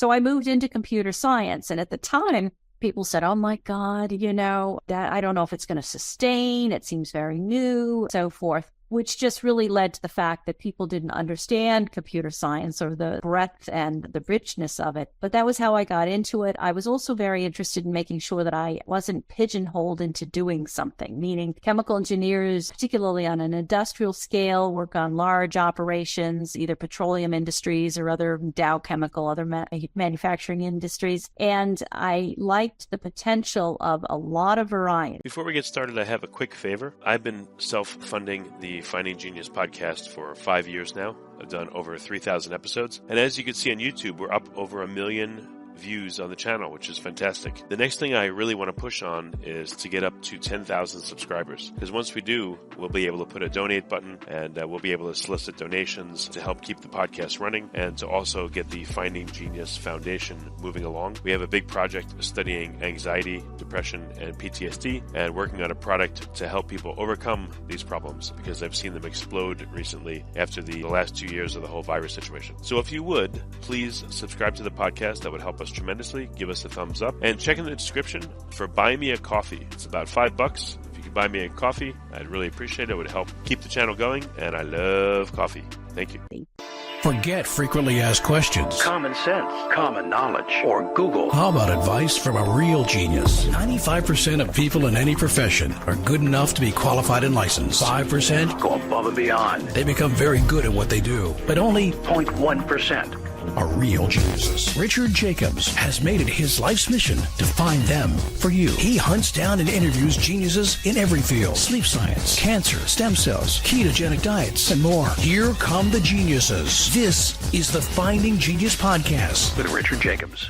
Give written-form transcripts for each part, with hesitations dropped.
So I moved into computer science. And at the time, people said, oh my God, that I don't know if it's going to sustain. It seems very new, so forth, which just really led to the fact that people didn't understand computer science or the breadth and the richness of it. But that was how I got into it. I was also very interested in making sure that I wasn't pigeonholed into doing something, meaning chemical engineers, particularly on an industrial scale, work on large operations, either petroleum industries or other Dow Chemical, other manufacturing industries. And I liked the potential of a lot of variety. Before we get started, I have a quick favor. I've been self-funding the Finding Genius podcast for 5 years now. I've done over 3,000 episodes. And as you can see on YouTube, we're up over 1 million views on the channel, which is fantastic. The next thing I really want to push on is to get up to 10,000 subscribers, because once we do, we'll be able to put a donate button, and we'll be able to solicit donations to help keep the podcast running and to also get the Finding Genius Foundation moving along. We have a big project studying anxiety, depression, and PTSD, and working on a product to help people overcome these problems, because I've seen them explode recently after the last 2 years of the whole virus situation. So if you would, please subscribe to the podcast. That would help us tremendously. Give us a thumbs up and check in the description for Buy Me a Coffee. It's about $5. If you could buy me a coffee, I'd really appreciate it. It would help keep the channel going, and I love coffee. Thank you. Forget frequently asked questions, common sense, common knowledge, or Google. How about advice from a real genius? 95% of people in any profession are good enough to be qualified and licensed. 5% go above and beyond. They become very good at what they do, but only 0.1% are real geniuses. Richard Jacobs has made it his life's mission to find them for you. He hunts down and interviews geniuses in every field: sleep science, cancer, stem cells, ketogenic diets, and more. Here come the geniuses. This is the Finding Genius Podcast with Richard Jacobs.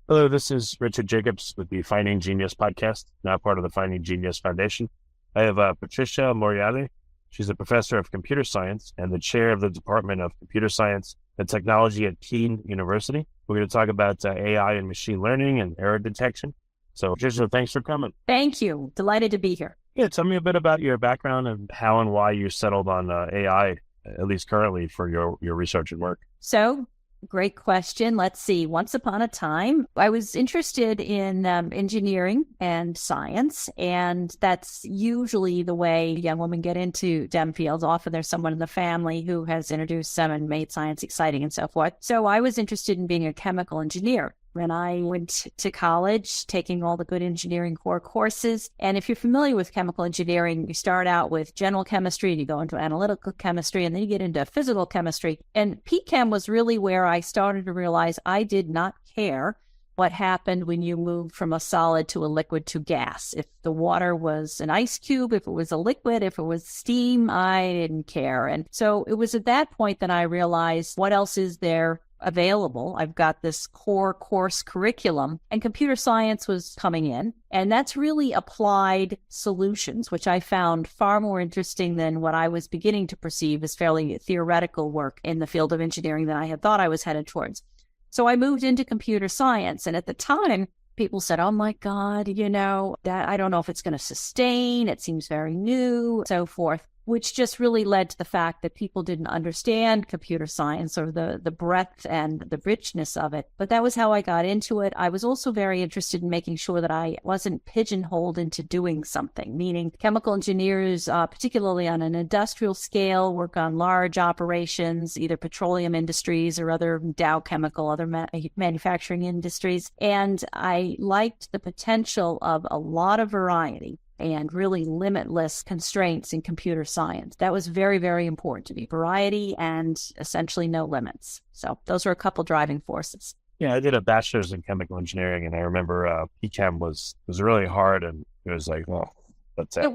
Hello, this is Richard Jacobs with the Finding Genius Podcast, now part of the Finding Genius Foundation. I have Patricia Morreale. She's a professor of computer science and the chair of the Department of Computer Science and Technology at Kean University. We're going to talk about AI and machine learning and error detection. So, Patricia, thanks for coming. Thank you. Delighted to be here. Yeah, tell me a bit about your background and how and why you settled on AI, at least currently, for your research and work. So, great question. Let's see. Once upon a time, I was interested in engineering and science, and that's usually the way young women get into STEM fields. Often there's someone in the family who has introduced them and made science exciting and so forth. So I was interested in being a chemical engineer. When I went to college, taking all the good engineering core courses. And if you're familiar with chemical engineering, you start out with general chemistry, and you go into analytical chemistry, and then you get into physical chemistry. And PChem was really where I started to realize I did not care what happened when you moved from a solid to a liquid to gas. If the water was an ice cube, if it was a liquid, if it was steam, I didn't care. And so it was at that point that I realized, what else is there available? I've got this core course curriculum, and computer science was coming in, and that's really applied solutions, which I found far more interesting than what I was beginning to perceive as fairly theoretical work in the field of engineering that I had thought I was headed towards. So I moved into computer science, and at the time, people said, oh my God, that I don't know if it's going to sustain. It seems very new, so forth, which just really led to the fact that people didn't understand computer science or the breadth and the richness of it. But that was how I got into it. I was also very interested in making sure that I wasn't pigeonholed into doing something, meaning chemical engineers, particularly on an industrial scale, work on large operations, either petroleum industries or other Dow Chemical, other manufacturing industries. And I liked the potential of a lot of variety and really limitless constraints in computer science. That was very, very important to me. Variety and essentially no limits. So those were a couple driving forces. Yeah, I did a bachelor's in chemical engineering, and I remember PChem was really hard, and it was like, well, that's it.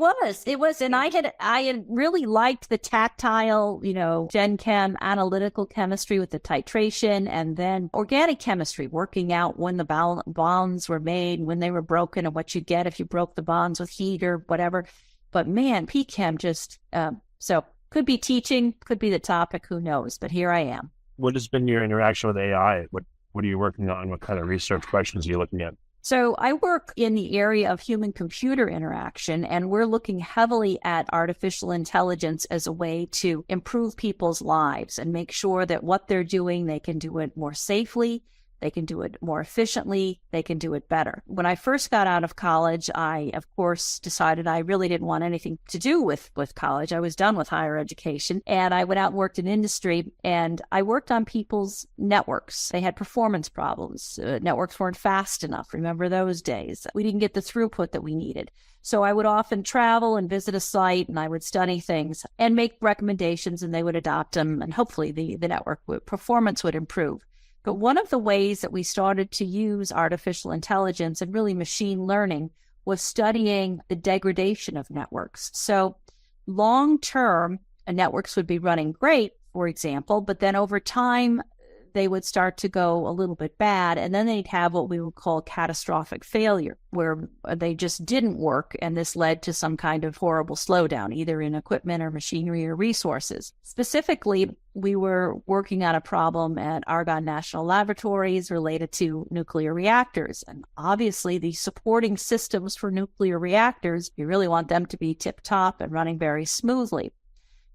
It was, and I had really liked the tactile, Gen Chem analytical chemistry with the titration, and then organic chemistry, working out when the bonds were made, when they were broken, and what you get if you broke the bonds with heat or whatever. But man, PChem just so could be teaching, could be the topic, who knows? But here I am. What has been your interaction with AI? What are you working on? What kind of research questions are you looking at? So I work in the area of human-computer interaction, and we're looking heavily at artificial intelligence as a way to improve people's lives and make sure that what they're doing, they can do it more safely, they can do it more efficiently, they can do it better. When I first got out of college, I, of course, decided I really didn't want anything to do with college. I was done with higher education, and I went out and worked in industry, and I worked on people's networks. They had performance problems. Networks weren't fast enough. Remember those days? We didn't get the throughput that we needed. So I would often travel and visit a site, and I would study things and make recommendations, and they would adopt them, and hopefully the network performance would improve. But one of the ways that we started to use artificial intelligence and really machine learning was studying the degradation of networks. So long term, networks would be running great, for example, but then over time, they would start to go a little bit bad, and then they'd have what we would call catastrophic failure, where they just didn't work, and this led to some kind of horrible slowdown, either in equipment or machinery or resources. Specifically, we were working on a problem at Argonne National Laboratories related to nuclear reactors. And obviously, the supporting systems for nuclear reactors, you really want them to be tip-top and running very smoothly.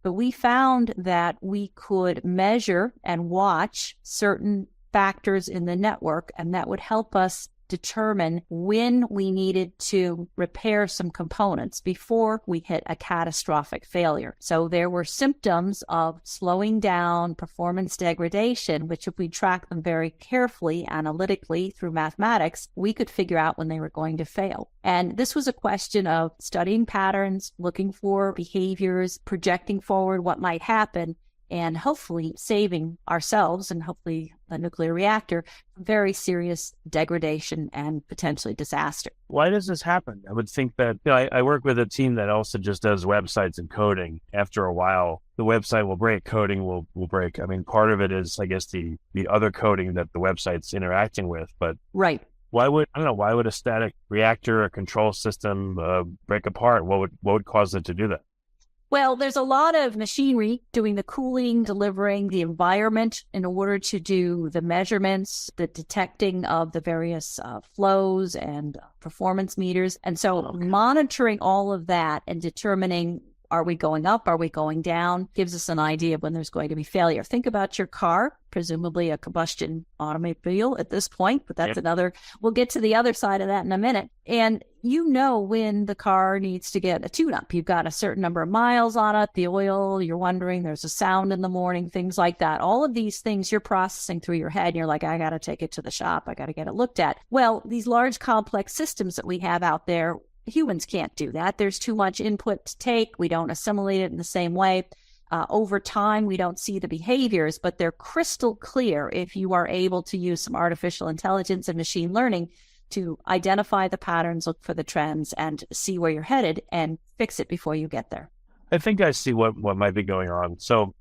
But we found that we could measure and watch certain factors in the network, and that would help us determine when we needed to repair some components before we hit a catastrophic failure. So there were symptoms of slowing down, performance degradation, which if we track them very carefully, analytically through mathematics, we could figure out when they were going to fail. And this was a question of studying patterns, looking for behaviors, projecting forward what might happen, and hopefully saving ourselves and hopefully the nuclear reactor from very serious degradation and potentially disaster. Why does this happen? I would think that, I work with a team that also just does websites and coding. After a while, the website will break, coding will break. I mean, part of it is, I guess, the other coding that the website's interacting with, but right. Why would a static reactor or control system break apart? What would cause it to do that? Well, there's a lot of machinery doing the cooling, delivering the environment in order to do the measurements, the detecting of the various flows and performance meters. And so monitoring all of that and determining, are we going up? Are we going down? Gives us an idea of when there's going to be failure. Think about your car, presumably a combustion automobile at this point, but that's another, we'll get to the other side of that in a minute. And you know when the car needs to get a tune-up. You've got a certain number of miles on it, the oil, you're wondering, there's a sound in the morning, things like that. All of these things you're processing through your head, and you're like, I got to take it to the shop. I got to get it looked at. Well, these large complex systems that we have out there, humans can't do that. There's too much input to take. We don't assimilate it in the same way. Over time, we don't see the behaviors, but they're crystal clear if you are able to use some artificial intelligence and machine learning to identify the patterns, look for the trends, and see where you're headed and fix it before you get there. I think I see what might be going on. So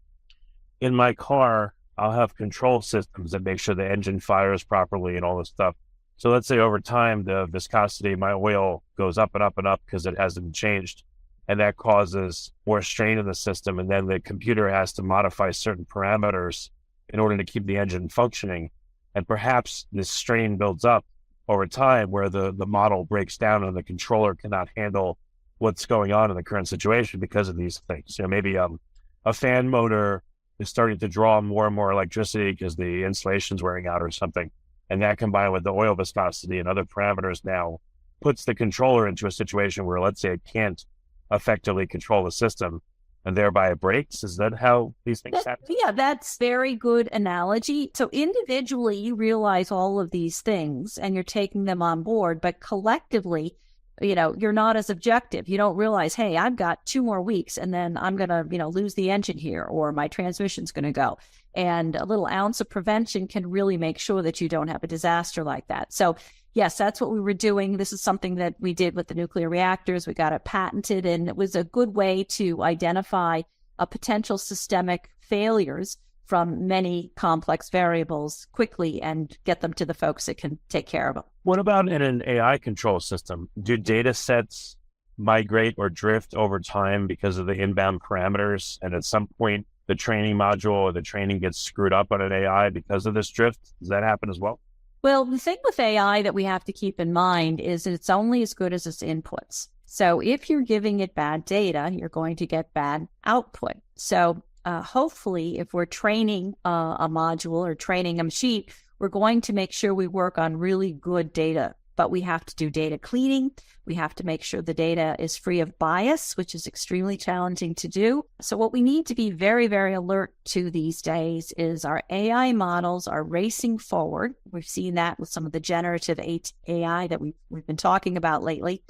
in my car, I'll have control systems that make sure the engine fires properly and all this stuff. So let's say over time, the viscosity of my oil goes up and up and up because it hasn't changed. And that causes more strain in the system. And then the computer has to modify certain parameters in order to keep the engine functioning. And perhaps this strain builds up over time where the model breaks down and the controller cannot handle what's going on in the current situation because of these things. Maybe a fan motor is starting to draw more and more electricity because the insulation's wearing out or something. And that combined with the oil viscosity and other parameters now puts the controller into a situation where, let's say, it can't effectively control the system and thereby it breaks. Is that how these things happen? Yeah, that's very good analogy. So individually, you realize all of these things and you're taking them on board, but collectively, you're not as objective. You don't realize, hey, I've got 2 more weeks and then I'm going to, lose the engine here, or my transmission's going to go. And a little ounce of prevention can really make sure that you don't have a disaster like that. So yes, that's what we were doing. This is something that we did with the nuclear reactors. We got it patented, and it was a good way to identify potential systemic failures from many complex variables quickly and get them to the folks that can take care of them. What about in an AI control system? Do data sets migrate or drift over time because of the inbound parameters? And at some point, the training module or the training gets screwed up on an AI because of this drift? Does that happen as well? Well, the thing with AI that we have to keep in mind is that it's only as good as its inputs. So if you're giving it bad data, you're going to get bad output. So hopefully, if we're training a module or training a machine, we're going to make sure we work on really good data. But we have to do data cleaning. We have to make sure the data is free of bias, which is extremely challenging to do. So what we need to be very, very alert to these days is our AI models are racing forward. We've seen that with some of the generative AI that we've been talking about lately.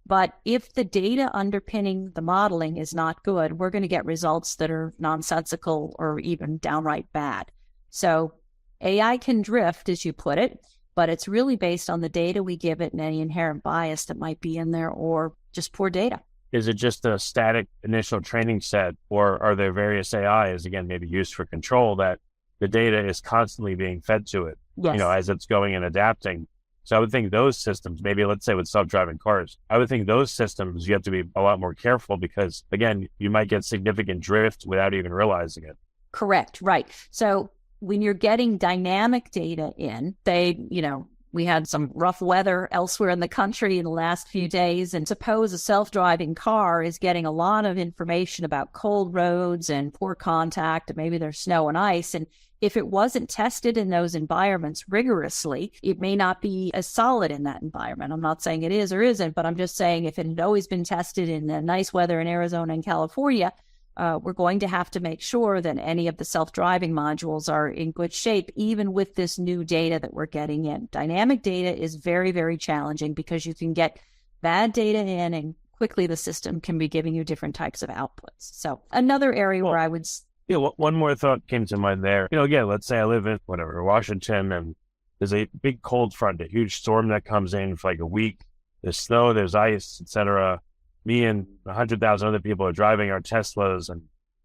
But if the data underpinning the modeling is not good, we're going to get results that are nonsensical or even downright bad. So AI can drift, as you put it, but it's really based on the data we give it and any inherent bias that might be in there or just poor data. Is it just a static initial training set, or are there various AIs, again, maybe used for control, that the data is constantly being fed to it, Yes. as it's going and adapting? So I would think those systems, maybe let's say with self-driving cars, I would think those systems, you have to be a lot more careful because, again, you might get significant drift without even realizing it. Correct. Right. So when you're getting dynamic data in, we had some rough weather elsewhere in the country in the last few days. And suppose a self-driving car is getting a lot of information about cold roads and poor contact, and maybe there's snow and ice. And if it wasn't tested in those environments rigorously, it may not be as solid in that environment. I'm not saying it is or isn't, but I'm just saying if it had always been tested in the nice weather in Arizona and California, we're going to have to make sure that any of the self-driving modules are in good shape, even with this new data that we're getting in. Dynamic data is very, very challenging because you can get bad data in and quickly the system can be giving you different types of outputs. So another area where I would... One more thought came to mind there. Again, let's say I live in Washington, and there's a big cold front, a huge storm that comes in for like a week. There's snow, there's ice, etc. Me and 100,000 other people are driving our Teslas, and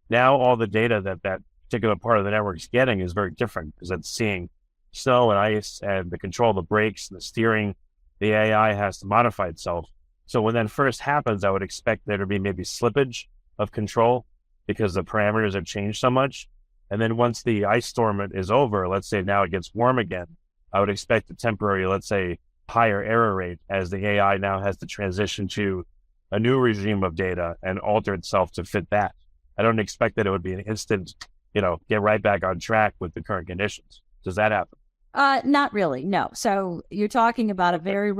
now all the data that particular part of the network is getting is very different because it's seeing snow and ice and the control of the brakes and the steering. The AI has to modify itself. So when that first happens, I would expect there to be maybe slippage of control because the parameters have changed so much. And then once the ice storm is over, let's say now it gets warm again, I would expect a temporary, let's say, higher error rate as the AI now has to transition to a new regime of data and alter itself to fit that. I don't expect that it would be an instant, get right back on track with the current conditions. Does that happen? Not really, no. So you're talking about a very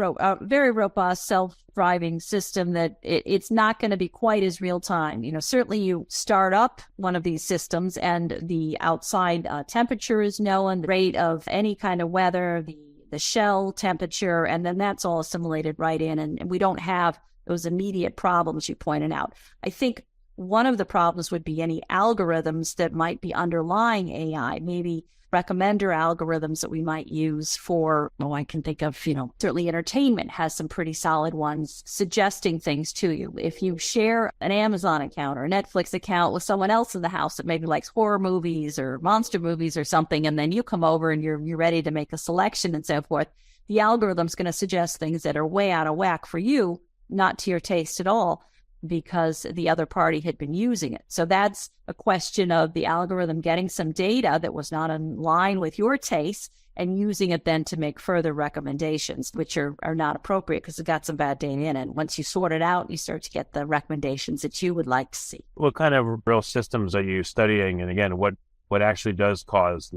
robust self-driving system that it's not going to be quite as real time. Certainly you start up one of these systems and the outside temperature is known, the rate of any kind of weather, the shell temperature, and then that's all assimilated right in. And we don't have those immediate problems you pointed out. I think one of the problems would be any algorithms that might be underlying AI, maybe recommender algorithms that we might use for, I can think of, certainly entertainment has some pretty solid ones suggesting things to you. If you share an Amazon account or a Netflix account with someone else in the house that maybe likes horror movies or monster movies or something, and then you come over and you're ready to make a selection and so forth, the algorithm's going to suggest things that are way out of whack for you, not to your taste at all, because the other party had been using it. So that's a question of the algorithm getting some data that was not in line with your taste and using it then to make further recommendations, which are not appropriate because it got some bad data in it. Once you sort it out, you start to get the recommendations that you would like to see. What kind of real systems are you studying? And again, what actually does cause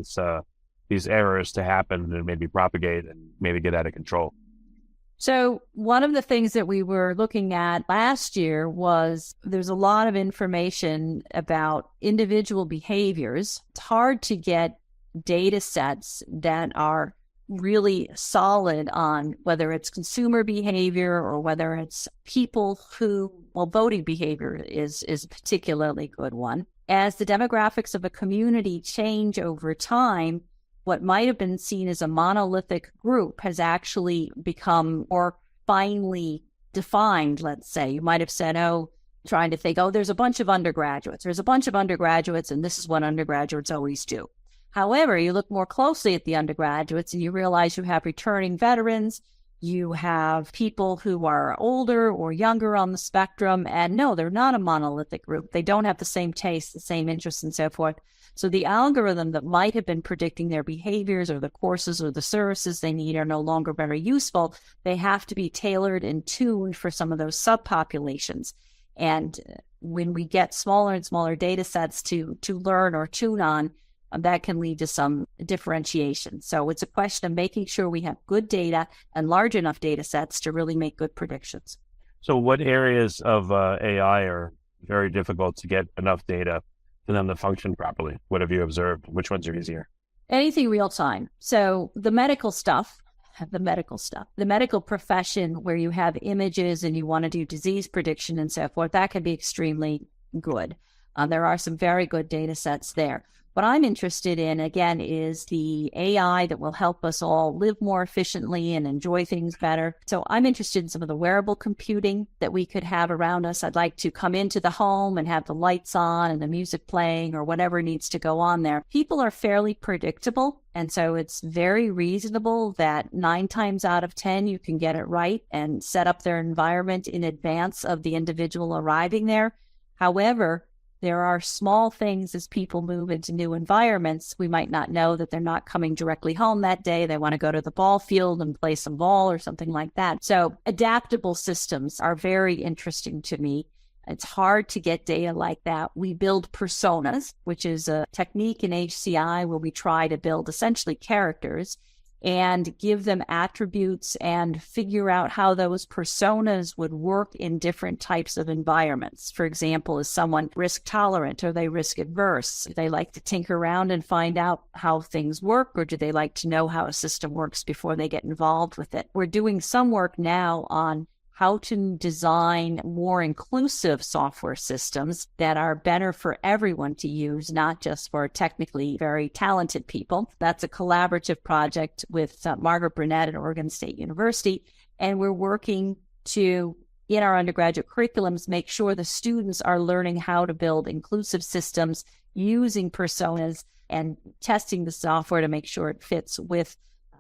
these errors to happen and maybe propagate and maybe get out of control? So one of the things that we were looking at last year was there's a lot of information about individual behaviors. It's hard to get data sets that are really solid on whether it's consumer behavior or whether it's people voting behavior is a particularly good one. As the demographics of a community change over time, what might have been seen as a monolithic group has actually become more finely defined, let's say. You might have said, trying to think, there's a bunch of undergraduates. There's a bunch of undergraduates, and this is what undergraduates always do. However, you look more closely at the undergraduates, and you realize you have returning veterans, You have people who are older or younger on the spectrum, and no, they're not a monolithic group. They don't have the same tastes, the same interests, and so forth. So the algorithm that might have been predicting their behaviors or the courses or the services they need are no longer very useful. They have to be tailored and tuned for some of those subpopulations. And when we get smaller and smaller data sets to learn or tune on, that can lead to some differentiation. So it's a question of making sure we have good data and large enough data sets to really make good predictions. So what areas of AI are very difficult to get enough data for them to function properly? What have you observed? Which ones are easier? Anything real time. So the medical profession where you have images and you want to do disease prediction and so forth, that can be extremely good. There are some very good data sets there. What I'm interested in, again, is the AI that will help us all live more efficiently and enjoy things better. So I'm interested in some of the wearable computing that we could have around us. I'd like to come into the home and have the lights on and the music playing or whatever needs to go on there. People are fairly predictable. And so it's very reasonable that 9 times out of 10, you can get it right and set up their environment in advance of the individual arriving there. However, there are small things as people move into new environments. We might not know that they're not coming directly home that day. They want to go to the ball field and play some ball or something like that. So adaptable systems are very interesting to me. It's hard to get data like that. We build personas, which is a technique in HCI where we try to build essentially characters and give them attributes and figure out how those personas would work in different types of environments. For example, is someone risk tolerant? Are they risk adverse? Do they like to tinker around and find out how things work, or do they like to know how a system works before they get involved with it? We're doing some work now on how to design more inclusive software systems that are better for everyone to use, not just for technically very talented people. That's a collaborative project with Margaret Burnett at Oregon State University. And we're working to, in our undergraduate curriculums, make sure the students are learning how to build inclusive systems using personas and testing the software to make sure it fits with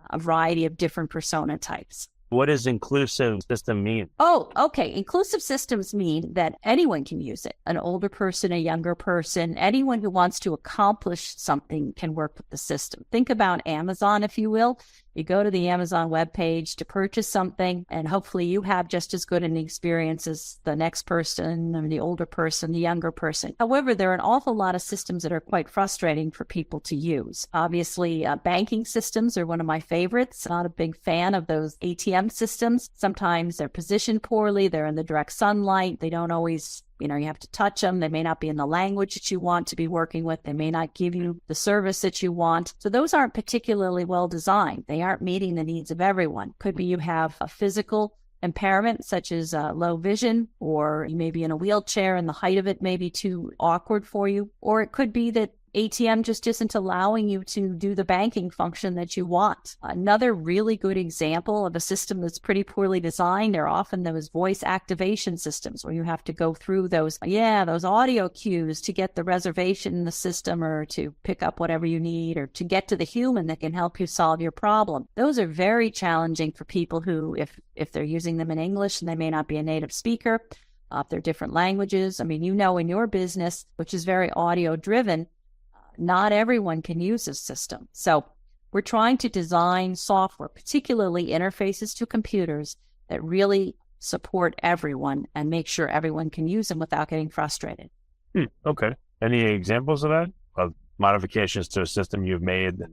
a variety of different persona types. What does inclusive system mean? Oh, okay. Inclusive systems mean that anyone can use it. An older person, a younger person, anyone who wants to accomplish something can work with the system. Think about Amazon, if you will. You go to the Amazon webpage to purchase something, and hopefully you have just as good an experience as the next person, or the older person, the younger person. However, there are an awful lot of systems that are quite frustrating for people to use. Obviously, banking systems are one of my favorites. I'm not a big fan of those ATM systems. Sometimes they're positioned poorly. They're in the direct sunlight. They don't always, you have to touch them. They may not be in the language that you want to be working with. They may not give you the service that you want. So those aren't particularly well designed. They aren't meeting the needs of everyone. Could be you have a physical impairment such as low vision, or you may be in a wheelchair and the height of it may be too awkward for you. Or it could be that ATM just isn't allowing you to do the banking function that you want. Another really good example of a system that's pretty poorly designed are often those voice activation systems where you have to go through those audio cues to get the reservation in the system, or to pick up whatever you need, or to get to the human that can help you solve your problem. Those are very challenging for people who, if they're using them in English and they may not be a native speaker, if they're different languages. I mean, in your business, which is very audio driven, not everyone can use this system. So we're trying to design software, particularly interfaces to computers, that really support everyone and make sure everyone can use them without getting frustrated. Okay. Any examples of that? Of modifications to a system you've made, and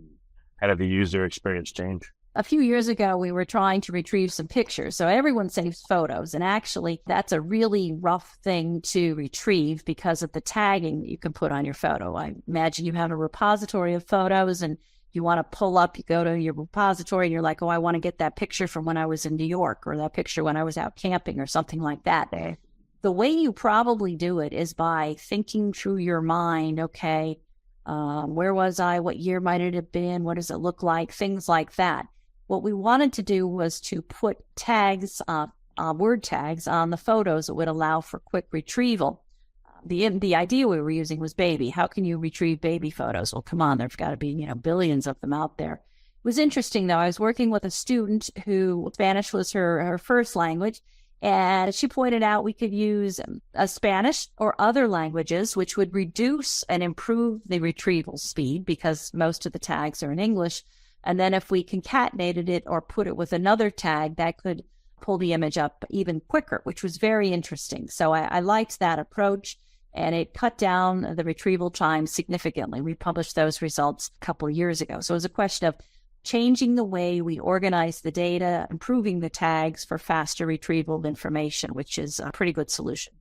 how did the user experience change? A few years ago, we were trying to retrieve some pictures. So everyone saves photos. And actually, that's a really rough thing to retrieve because of the tagging that you can put on your photo. I imagine you have a repository of photos and you want to pull up, you go to your repository and you're like, oh, I want to get that picture from when I was in New York, or that picture when I was out camping, or something like that. The way you probably do it is by thinking through your mind, okay, where was I? What year might it have been? What does it look like? Things like that. What we wanted to do was to put tags, word tags on the photos that would allow for quick retrieval. The idea we were using was baby. How can you retrieve baby photos? Well, come on, there's got to be, billions of them out there. was interesting, though. I was working with a student who Spanish was her first language, and she pointed out we could use a Spanish or other languages, which would reduce and improve the retrieval speed because most of the tags are in English. And then if we concatenated it or put it with another tag, that could pull the image up even quicker, which was very interesting. So I liked that approach, and it cut down the retrieval time significantly. We published those results a couple of years ago. So it was a question of changing the way we organize the data, improving the tags for faster retrieval of information, which is a pretty good solution.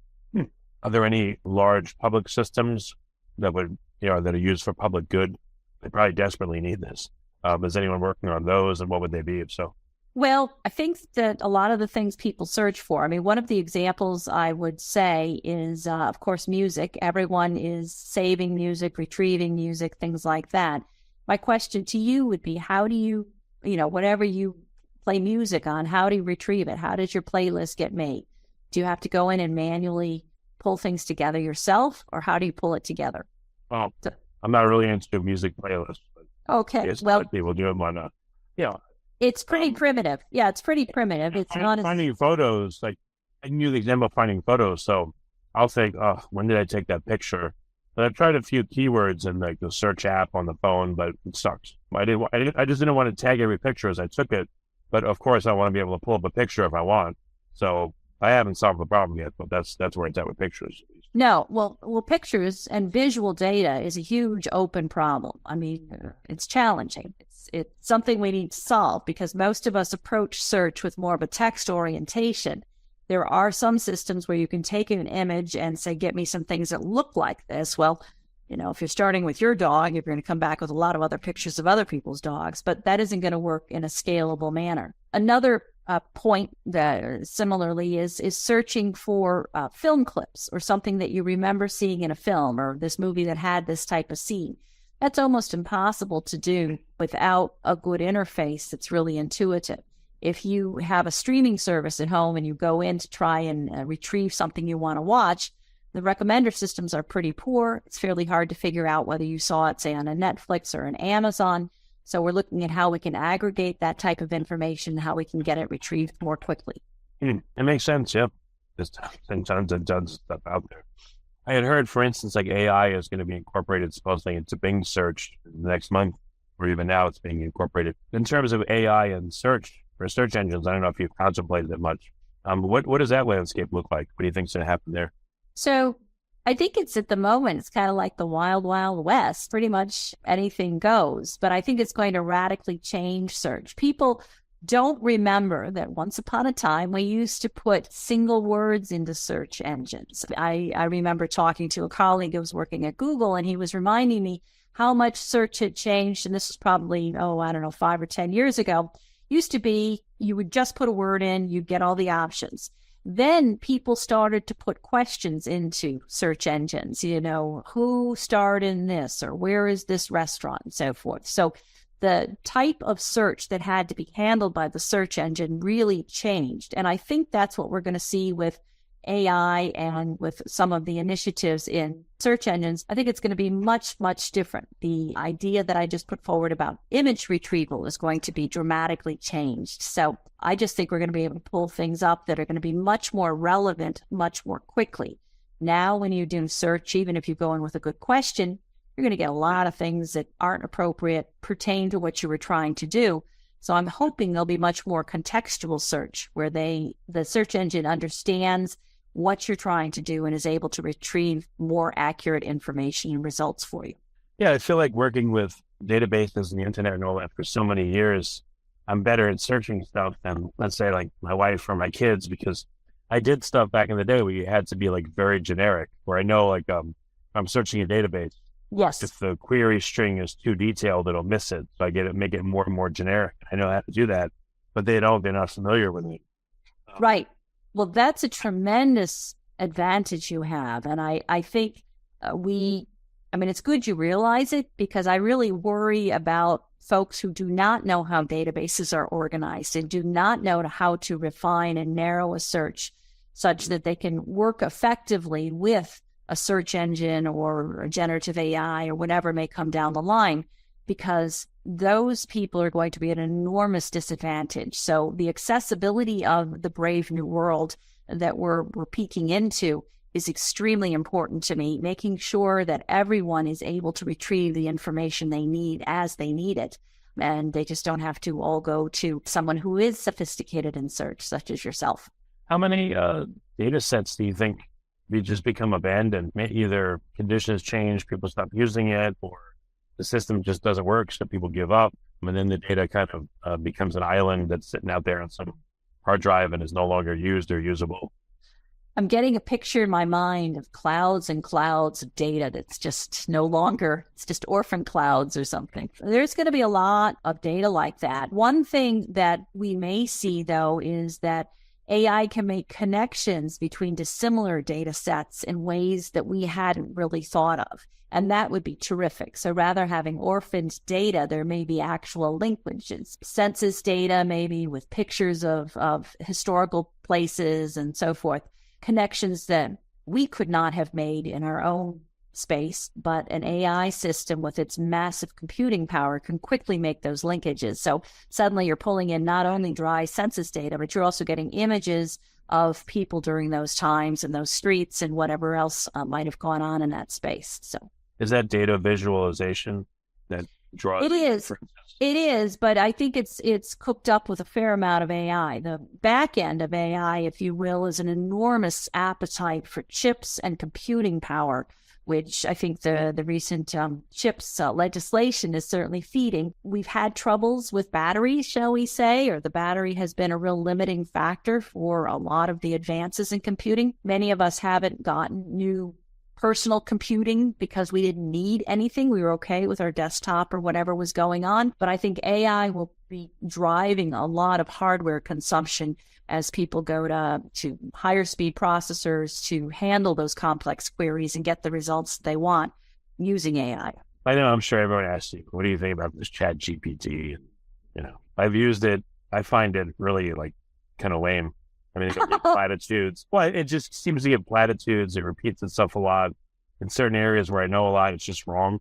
Are there any large public systems that would, that are used for public good? They probably desperately need this. Is anyone working on those, and what would they be if so? Well, I think that a lot of the things people search for, I mean, one of the examples I would say is, of course, music. Everyone is saving music, retrieving music, things like that. My question to you would be, how do you, whatever you play music on, how do you retrieve it? How does your playlist get made? Do you have to go in and manually pull things together yourself, or how do you pull it together? Well, I'm not really into music playlists. But okay. Well, people do them on it's pretty primitive. Yeah, it's pretty primitive. It's not finding photos. Like, I can use the example of finding photos. So I'll think, when did I take that picture? But I've tried a few keywords in like the search app on the phone, but it sucks. I just didn't want to tag every picture as I took it. But of course, I want to be able to pull up a picture if I want. So I haven't solved the problem yet, but that's where it's at with pictures. No, well, pictures and visual data is a huge open problem. I mean, it's challenging. It's something we need to solve because most of us approach search with more of a text orientation. There are some systems where you can take an image and say, get me some things that look like this. Well, if you're starting with your dog, you're going to come back with a lot of other pictures of other people's dogs, but that isn't going to work in a scalable manner. Another point that similarly is searching for film clips or something that you remember seeing in a film or this movie that had this type of scene. That's almost impossible to do without a good interface that's really intuitive. If you have a streaming service at home and you go in to try and retrieve something you want to watch, the recommender systems are pretty poor. It's fairly hard to figure out whether you saw it, say, on a Netflix or an Amazon. So we're looking at how we can aggregate that type of information, how we can get it retrieved more quickly. It makes sense, yeah. There's tons and tons of stuff out there. I had heard, for instance, like AI is going to be incorporated supposedly into Bing search next month, or even now it's being incorporated. In terms of AI and search for search engines, I don't know if you've contemplated it much. What does that landscape look like? What do you think's going to happen there? So I think it's at the moment, it's kind of like the wild, wild west. Pretty much anything goes, but I think it's going to radically change search. People don't remember that once upon a time, we used to put single words into search engines. I remember talking to a colleague who was working at Google, and he was reminding me how much search had changed. And this was probably, 5 or 10 years ago. Used to be, you would just put a word in, you'd get all the options. Then people started to put questions into search engines, who starred in this, or where is this restaurant, and so forth. So the type of search that had to be handled by the search engine really changed. And I think that's what we're going to see with AI and with some of the initiatives in search engines. I think it's going to be much, much different. The idea that I just put forward about image retrieval is going to be dramatically changed. So I just think we're going to be able to pull things up that are going to be much more relevant, much more quickly. Now, when you do search, even if you go in with a good question, you're going to get a lot of things that aren't appropriate, pertain to what you were trying to do. So I'm hoping there'll be much more contextual search where the search engine understands what you're trying to do and is able to retrieve more accurate information and results for you. Yeah, I feel like working with databases and the internet and all that for so many years, I'm better at searching stuff than, let's say, like my wife or my kids, because I did stuff back in the day where you had to be like very generic, where I know like I'm searching a database. Yes. If the query string is too detailed, it'll miss it. So make it more and more generic. I know how to do that, but they're not familiar with it. Right. Well, that's a tremendous advantage you have. And I think it's good you realize it, because I really worry about folks who do not know how databases are organized and do not know how to refine and narrow a search such that they can work effectively with a search engine or a generative AI or whatever may come down the line. because those people are going to be at an enormous disadvantage. So the accessibility of the brave new world that we're peeking into is extremely important to me, making sure that everyone is able to retrieve the information they need as they need it. And they just don't have to all go to someone who is sophisticated in search, such as yourself. How many data sets do you think we just become abandoned? Either conditions change, people stop using it, or the system just doesn't work, so people give up, and then the data kind of becomes an island that's sitting out there on some hard drive and is no longer used or usable. I'm getting a picture in my mind of clouds and clouds of data that's just no longer, it's just orphan clouds or something. There's going to be a lot of data like that. One thing that we may see, though, is that AI can make connections between dissimilar data sets in ways that we hadn't really thought of. And that would be terrific. So rather having orphaned data, there may be actual linkages. Census data, maybe with pictures of historical places and so forth. Connections that we could not have made in our own space, but an AI system with its massive computing power can quickly make those linkages. So suddenly you're pulling in not only dry census data, but you're also getting images of people during those times and those streets and whatever else might have gone on in that space. So is that data visualization that draws? It is, but I think it's cooked up with a fair amount of AI. The back end of AI, if you will, is an enormous appetite for chips and computing power, which I think the recent chips legislation is certainly feeding. We've had troubles with batteries, shall we say, or the battery has been a real limiting factor for a lot of the advances in computing. Many of us haven't gotten new personal computing because we didn't need anything. We were okay with our desktop or whatever was going on. But I think AI will be driving a lot of hardware consumption as people go to higher speed processors to handle those complex queries and get the results they want using AI. I know, I'm sure everyone asks you, what do you think about this chat GPT? I've used it. I find it really kind of lame. I mean, it gives platitudes. Well, it just seems to give platitudes. It repeats itself a lot. In certain areas where I know a lot, it's just wrong.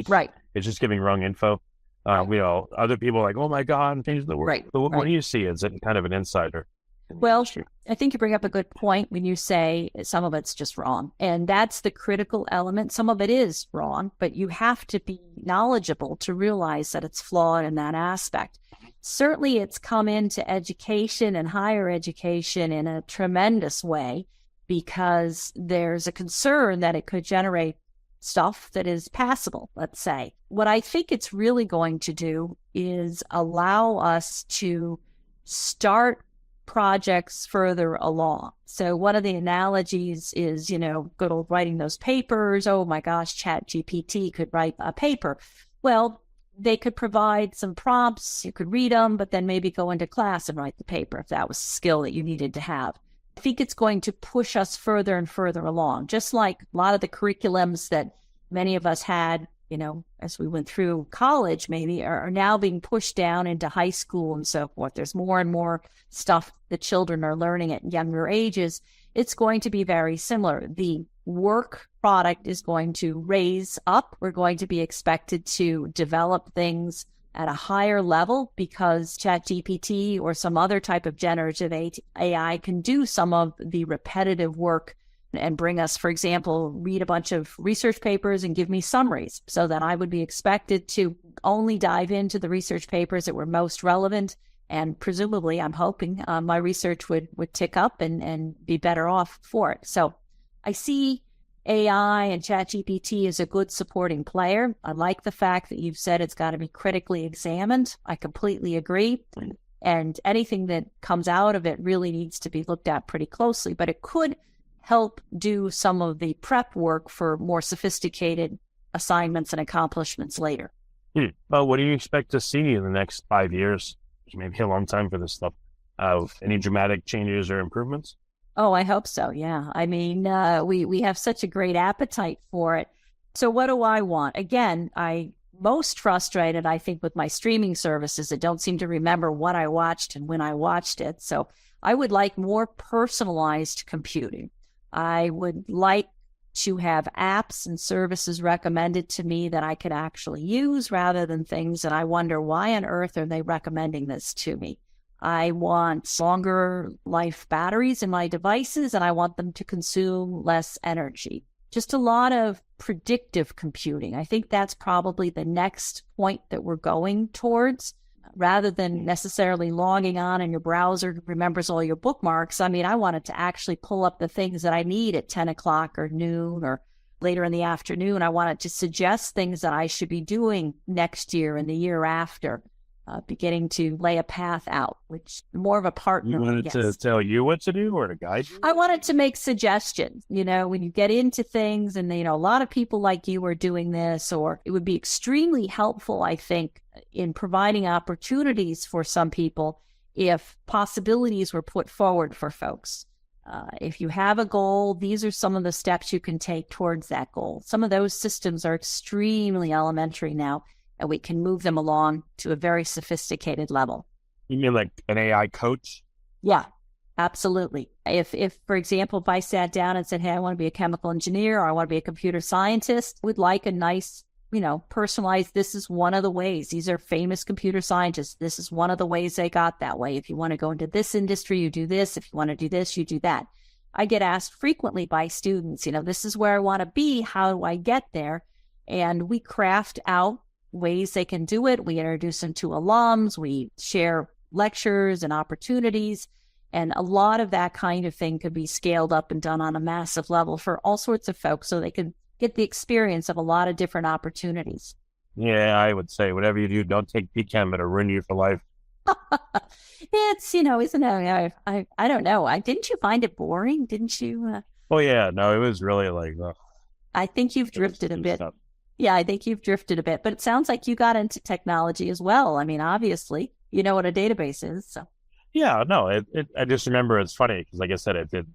Right. It's just giving wrong info. Other people are like, oh my God, change the word. Right. But what do you see as kind of an insider? Well, I think you bring up a good point when you say some of it's just wrong. And that's the critical element. Some of it is wrong, but you have to be knowledgeable to realize that it's flawed in that aspect. Certainly, it's come into education and higher education in a tremendous way because there's a concern that it could generate stuff that is passable, let's say. What I think it's really going to do is allow us to start projects further along. So one of the analogies is, good old writing those papers. Oh my gosh, ChatGPT could write a paper. Well, they could provide some prompts, you could read them, but then maybe go into class and write the paper if that was a skill that you needed to have. I think it's going to push us further and further along, just like a lot of the curriculums that many of us had, as we went through college maybe, are now being pushed down into high school and so forth. There's more and more stuff that children are learning at younger ages. It's going to be very similar. The work product is going to raise up. We're going to be expected to develop things at a higher level because ChatGPT or some other type of generative AI can do some of the repetitive work and bring us, for example, read a bunch of research papers and give me summaries so that I would be expected to only dive into the research papers that were most relevant. And presumably, I'm hoping my research would tick up and be better off for it. So I see AI and ChatGPT as a good supporting player. I like the fact that you've said it's got to be critically examined. I completely agree. And anything that comes out of it really needs to be looked at pretty closely. But it could help do some of the prep work for more sophisticated assignments and accomplishments later. Well, what do you expect to see in the next 5 years? Which may be a long time for this stuff. Any dramatic changes or improvements? Oh, I hope so. Yeah. I mean, we have such a great appetite for it. So what do I want? Again, I most frustrated, I think, with my streaming services that don't seem to remember what I watched and when I watched it. So I would like more personalized computing. I would like to have apps and services recommended to me that I could actually use rather than things that I wonder, why on earth are they recommending this to me? I want longer life batteries in my devices, and I want them to consume less energy. Just a lot of predictive computing. I think that's probably the next point that we're going towards, rather than necessarily logging on and your browser remembers all your bookmarks. I mean, I wanted to actually pull up the things that I need at 10 o'clock or noon or later in the afternoon. I wanted to suggest things that I should be doing next year and the year after. Beginning to lay a path out, which more of a partner. You wanted to tell you what to do or to guide you? I wanted to make suggestions. When you get into things and, a lot of people like you are doing this, or it would be extremely helpful, I think, in providing opportunities for some people if possibilities were put forward for folks. If you have a goal, these are some of the steps you can take towards that goal. Some of those systems are extremely elementary now, and we can move them along to a very sophisticated level. You mean like an AI coach? Yeah, absolutely. If for example, if I sat down and said, hey, I want to be a chemical engineer, or I want to be a computer scientist, would like a nice, personalized, this is one of the ways. These are famous computer scientists. This is one of the ways they got that way. If you want to go into this industry, you do this. If you want to do this, you do that. I get asked frequently by students, this is where I want to be. How do I get there? And we craft out ways they can do it. We introduce them to alums. We share lectures and opportunities. And a lot of that kind of thing could be scaled up and done on a massive level for all sorts of folks, so they can get the experience of a lot of different opportunities. Yeah, I would say whatever you do, don't take PChem. It'll ruin you for life. It's, isn't it? I don't know. Didn't you find it boring? Didn't you? Oh, yeah. No, it was really like... I think you've drifted a bit. Stuff. Yeah, I think you've drifted a bit, but it sounds like you got into technology as well. I mean, obviously, you know what a database is. So. Yeah, no, I just remember it's funny because, like I said, it did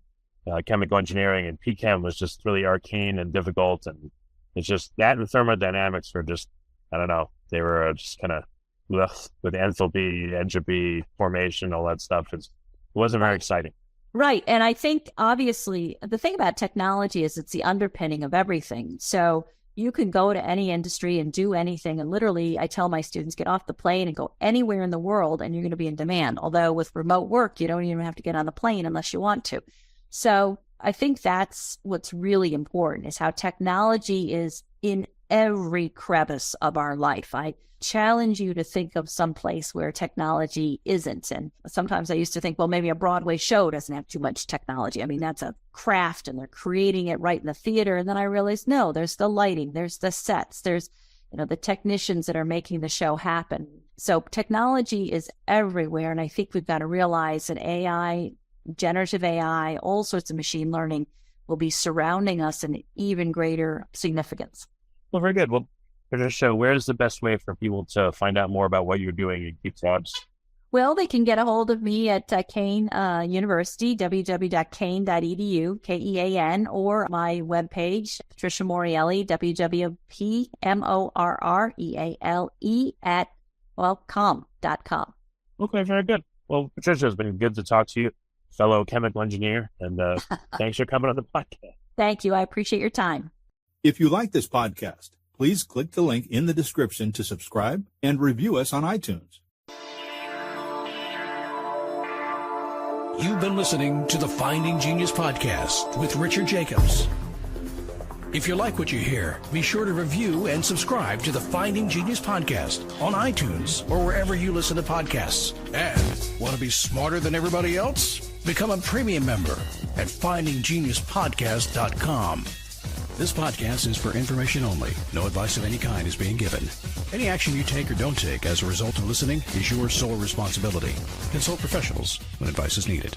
chemical engineering, and PChem was just really arcane and difficult. And it's just that and thermodynamics were just, I don't know, they were just kind of with enthalpy, entropy, formation, all that stuff. It wasn't very exciting. Right. And I think, obviously, the thing about technology is it's the underpinning of everything. So you can go to any industry and do anything. And literally, I tell my students, get off the plane and go anywhere in the world and you're going to be in demand. Although with remote work, you don't even have to get on the plane unless you want to. So I think that's what's really important, is how technology is in every crevice of our life. I challenge you to think of some place where technology isn't. And sometimes I used to think, well, maybe a Broadway show doesn't have too much technology. I mean, that's a craft and they're creating it right in the theater. And then I realized, no, there's the lighting, there's the sets, there's, the technicians that are making the show happen. So technology is everywhere. And I think we've got to realize that AI, generative AI, all sorts of machine learning will be surrounding us in even greater significance. Well, very good. Well, Patricia, where's the best way for people to find out more about what you're doing and keep tabs? Well, they can get a hold of me at Kean University, www.kean.edu, Kean, or my webpage, Patricia Morreale, www.PMORREALE at, com.com. Okay, very good. Well, Patricia, it's been good to talk to you, fellow chemical engineer, and thanks for coming on the podcast. Thank you. I appreciate your time. If you like this podcast, please click the link in the description to subscribe and review us on iTunes. You've been listening to the Finding Genius podcast with Richard Jacobs. If you like what you hear, be sure to review and subscribe to the Finding Genius podcast on iTunes or wherever you listen to podcasts. And want to be smarter than everybody else? Become a premium member at findinggeniuspodcast.com. This podcast is for information only. No advice of any kind is being given. Any action you take or don't take as a result of listening is your sole responsibility. Consult professionals when advice is needed.